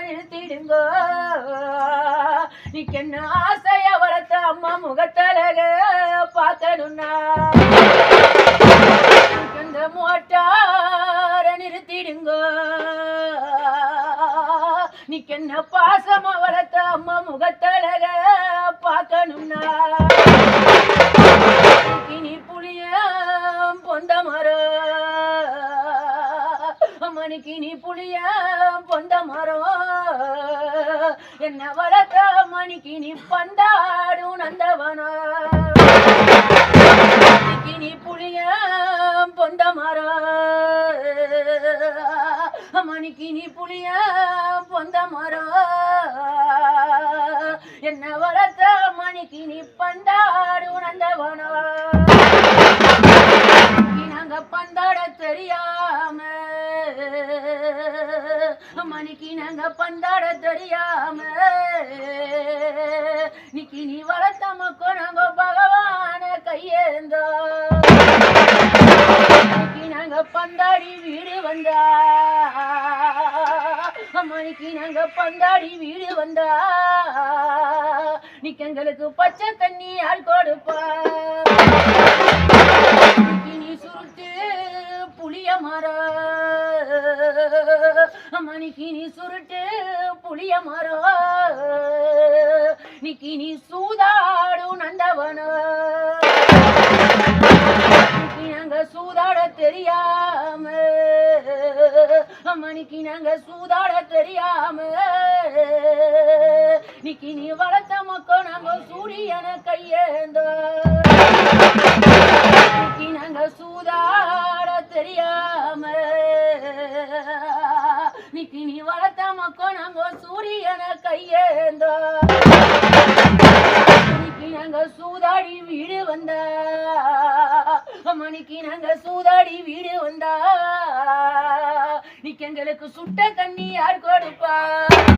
நிறுத்திடுங்கோ நீக்கு என்ன ஆசைய வளர்த்த அம்மா முகத்தழக பார்க்கணும்னா இந்த மோட்டார நிறுத்திடுங்கோ நீக்கு என்ன பாசமா வளர்த்த அம்மா முகத்தழக பார்க்கணும்னா நீ புளிய பொந்த மரம் மணிக்கு நீ புளிய பொந்த மரம் என்ன வளர்த்த மணிக்கு நீ பந்தாடும் நந்தவனா நீ புளிய பொந்த மரம் மணிக்கு நீ புளிய பொந்த மரம் என்ன வளர்த்த மணிக்கு நீ பந்தாடும் நந்தவனா நாங்க பந்தாட தெரியாம மணிக்கு நாங்க பந்தாட தெரியாம நிக்கி நீ வளர்த்த மக்கோ நாங்க பகவான கையேந்தோ நாங்க பந்தாடி வீடு வந்தா மணிக்கு நாங்க பந்தாடி வீடு வந்தா நிக்கு எங்களுக்கு பச்சை தண்ணி ஆள் கொடுப்பா நீ சுருட்டு புளிய மரம் மணிக்கு நீ சுருட்டு புளிய மரம் நிக்கி நீ சூதாடும் நந்தவன நாங்க சூதாட தெரியாம மணிக்கு நாங்க சூதாட தெரியாம நிக்கி நீ வளர்த்த மக்கோ நாங்க சூரியன கையேந்தோ நாங்க சூதாட தெரியாம நிக்கி நீ வளர்த்த மக்கோ நாங்க சூரியன கையேந்தோ நாங்க சூதாடி வீடு வந்தா மணிக்கு நாங்க சூதாடி வீடு வந்தா நிக்கு எங்களுக்கு சுட்ட தண்ணி யார் கொடுப்பா